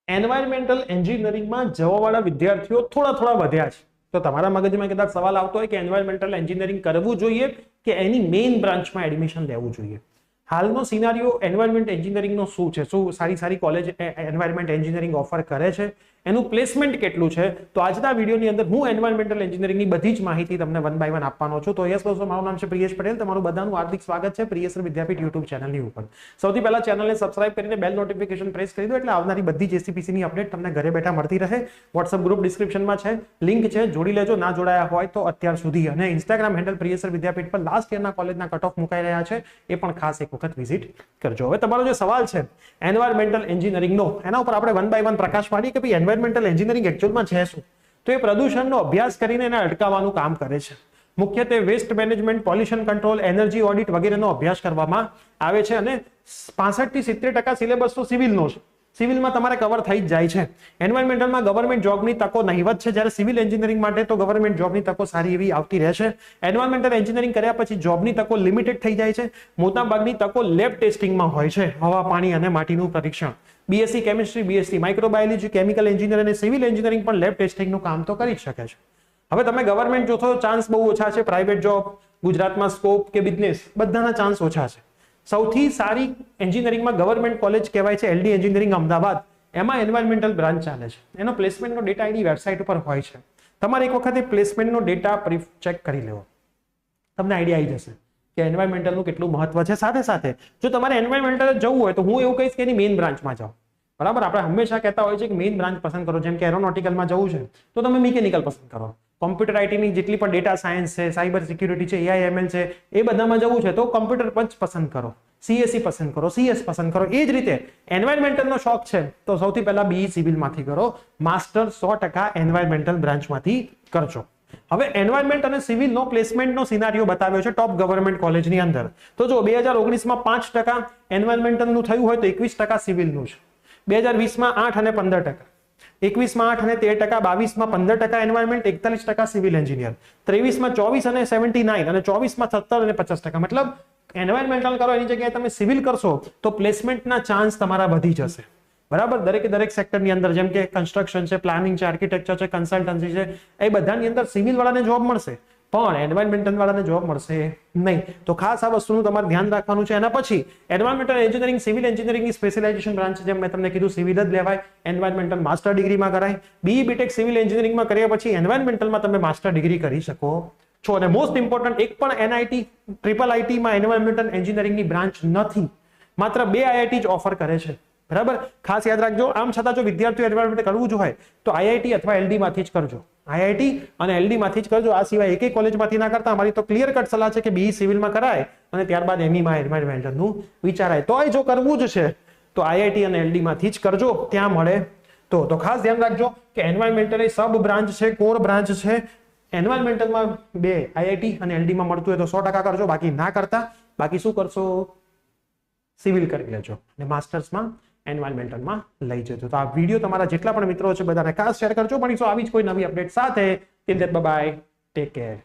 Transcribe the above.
Environmental એન્જિનિયરિંગમાં જવાવાળા વિદ્યાર્થીઓ થોડા વધ્યા છે. તો તમારા મગજમાં કદાચ સવાલ આવતો હોય કે એન્વાયરમેન્ટલ એન્જિનિયરિંગ કરવું જોઈએ કે એની મેઇન બ્રાન્ચમાં એડમિશન લેવું જોઈએ. હાલનો સિનારીઓ એન્વાયરમેન્ટ એન્જિનિયરિંગનો શું છે? શું સારી કોલેજ એન્વાયરમેન્ટ એન્જિનિયરિંગ ઓફર કરે છે? એનું પ્લેસમેન્ટ કેટલું છે? તો આજના વિડીયોની અંદર હું એન્વાયરમેન્ટલ એન્જિનિયરિંગની બધી જ માહિતી તમને 1 by 1 આપવાનો છું. તો યસ દોસ્તો, મારું નામ છે પ્રિયેશ પટેલ. તમારું બધાનું હાર્દિક સ્વાગત છે પ્રિયેશ વિદ્યાપીઠ યુટ્યુબ ચેનલની ઉપર. સૌથી પહેલા ચેનલને સબસ્ક્રાઇબ કરીને બેલ નોટિફિકેશન પ્રેસ કરી દો એટલે આવનારી બધી જેસીપીસીની અપડેટ તમને ઘરે બેઠા મળતી રહે. વોટ્સઅપ ગ્રુપ ડિસ્ક્રિપ્શનમાં છે, લિંક છે, જોડી લેજો. ના જોડાયા હોય તો અત્યાર સુધી, અને ઇન્સ્ટાગ્રામ હેન્ડલ પ્રિયેશ વિદ્યાપીઠ પર લાસ્ટ યરના કોલેજના કટ ઓફ મુકાઈ રહ્યા છે, એ પણ ખાસ એક વખત વિઝિટ કરજો. હવે તમારો જે સવાલ છે એન્વાયરમેન્ટલ એન્જિનિયરિંગનો, એના ઉપર આપણે 1 by 1 પ્રકાશ પાડીએ કે ભાઈ એન્વાયરમેન્ટલ એન્જિનિયરિંગ એકચ્યુઅલમાં છે શું? તો એ પ્રદૂષણનો અભ્યાસ કરીને એને અટકાવવાનું કામ કરે છે. મુખ્યત્વે waste management, pollution control, energy audit વગેરેનો અભ્યાસ કરવામાં આવે છે અને 65 થી 70% સિલેબસ તો સિવિલનો છે. સિવિલમાં તમારે કવર થઈ જ જાય છે. એન્વાયરમેન્ટલમાં ગવર્મેન્ટ જોબની તકો નહીવત છે, જ્યારે સિવિલ એન્જિનિયરિંગ માટે તો ગવર્મેન્ટ જોબની તકો સારી એવી આવતી રહેશે. એન્વાયરમેન્ટલ એન્જિનિયરિંગ કર્યા પછી જોબની તકો લિમિટેડ થઈ જાય છે. મોટાભાગની તકો લેબ ટેસ્ટિંગમાં હોય છે, હવા, પાણી અને માટીનું પરીક્ષણ. BSc chemistry, BSc microbiology, chemical engineer અને સિવિલ એન્જિનિયરિંગ પણ લેબ ટેસ્ટિંગનું કામ તો કરી શકે છે. હવે તમે ગવર્મેન્ટ જોશો, ચાન્સ બહુ ઓછા છે. પ્રાઇવેટ જોબ, ગુજરાતમાં સ્કોપ કે બિઝનેસ, બધાના ચાન્સ ઓછા છે. સૌથી સારી એન્જિનિયરિંગમાં ગવર્મેન્ટ કોલેજ કહેવાય છે એલડી એન્જિનિયરિંગ અમદાવાદ. એમાં એન્વાયરમેન્ટલ બ્રાન્ચ ચાલે છે. એનો પ્લેસમેન્ટનો ડેટા એની વેબસાઇટ ઉપર હોય છે. તમારે એક વખત એ પ્લેસમેન્ટનો ડેટા ચેક કરી લેવો, તમને આઈડિયા આવી જશે કે એન્વાયરમેન્ટલનું કેટલું મહત્વ છે. સાથે સાથે જો તમારે એન્વાયરમેન્ટલ જવું હોય તો હું એવું કહીશ કે એની મેઇન બ્રાન્ચમાં જાઓ. બરાબર, આપણે હંમેશા કહેતા હોય છે કે મેઇન બ્રાન્ચ પસંદ કરો. જેમ કે એરોનોટિકલમાં જવું છે તો તમે મિકેનિકલ પસંદ કરો. કોમ્પ્યુટર આઈટીની જેટલી પણ ડેટા સાયન્સ છે, સાયબર સિક્યુરિટી છે, એઆઈએમએલ છે, એ બધામાં જવું છે તો કોમ્પ્યુટર પસંદ કરો, સીએસસી પસંદ કરો, સીએસ પસંદ કરો. એ જ રીતે એન્વાયરમેન્ટલનો શોખ છે તો સૌથી પહેલા બીઈ સિવિલમાંથી કરો, માસ્ટર 100% એન્વાયરમેન્ટલ બ્રાન્ચમાંથી કરજો. હવે એન્વાયરમેન્ટ અને સિવિલનો પ્લેસમેન્ટનો સિનારીઓ બતાવ્યો છે ટોપ ગવર્મેન્ટ કોલેજની અંદર. તો જો 2019માં 5% એન્વાયરમેન્ટલનું થયું હોય તો 21% સિવિલનું છે. 2020માં 8 અને 15%, 21માં 8 અને 13%, 22માં 15% એન્વાયરમેન્ટ, 41% સિવિલ એન્જિનિયર, 23માં 24 અને 79, અને 24માં 17 અને 50%. મતલબ એન્વાયરમેન્ટલ કરો એની જગ્યાએ તમે સિવિલ કરશો તો પ્લેસમેન્ટના ચાન્સ તમારા વધી જશે. બરાબર, દરેક સેક્ટરની અંદર, જેમ કે કન્સ્ટ્રક્શન છે, પ્લાનિંગ છે, આર્કિટેક્ચર છે, કન્સલ્ટન્સી છે, એ બધાની અંદર સિવિલ વાળાને જોબ મળશે પણ એન્વાયરમેન્ટલ વાળાને જોબ મળશે નહીં. તો ખાસ આ વસ્તુનું તમારે ધ્યાન રાખવાનું છે. એના પછી એન્વાયરમેન્ટલ એન્જિનિયરિંગ, સિવિલ એન્જિનિયરિંગની સ્પેશિયલાઇઝેશન બ્રાન્ચ, જેમ મેં તમને કીધું, સિવિલ જ લેવાય. એન્વાયરમેન્ટલ માસ્ટર ડિગ્રીમાં કરાય. બીઈ બીટેક સિવિલ એન્જિનિયરિંગમાં કર્યા પછી એન્વાયરમેન્ટલમાં તમે માસ્ટર ડિગ્રી કરી શકો છો. અને મોસ્ટ ઇમ્પોર્ટન્ટ, એક પણ એનઆઈટી, ટ્રિપલ આઈટીમાં એન્વાયરમેન્ટલ એન્જિનિયરિંગની બ્રાન્ચ નથી. માત્ર 2 આઈઆઈટી જ ઓફર કરે છે. બરાબર, ખાસ યાદ રાખજો. આમ છતાં જો વિદ્યાર્થીઓ એન્વાયરમેન્ટ કરવું જ હોય તો આઈઆઈટી અથવા એલડી માંથી જ કરજો. આઈઆઈટી અને એલડી માંથી જ કરજો. આ સિવાય એકેય કોલેજમાંથી ના કરતા. અમારી તો ક્લિયર કટ સલાહ છે કે બીઈ સિવિલમાં કરાય અને ત્યારબાદ એમઈમાં એન્વાયરમેન્ટલનું વિચારાય. તોય જો કરવું જ છે તો આઈઆઈટી અને એલડી માંથી જ કરજો, ત્યાં મળે તો ખાસ ધ્યાન રાખજો કે એન્વાયરમેન્ટલ એ સબ બ્રાન્ચ છે, કોર બ્રાન્ચ છે. એન્વાયરમેન્ટલમાં 2 આઈઆઈટી અને એલડીમાં મળતું હોય તો 100% કરજો, બાકી ના કરતા. બાકી શું કરશો? સિવિલ કરી લેજો અને માસ્ટર્સમાં એન્વાયરમેન્ટલમાં લઈ જજો. તો આ વિડીયો તમારા જેટલા પણ મિત્રો છે બધાને ખાસ શેર કરજો. મળીશું આવી જ કોઈ નવી અપડેટ સાથે. Till then bye bye, take care.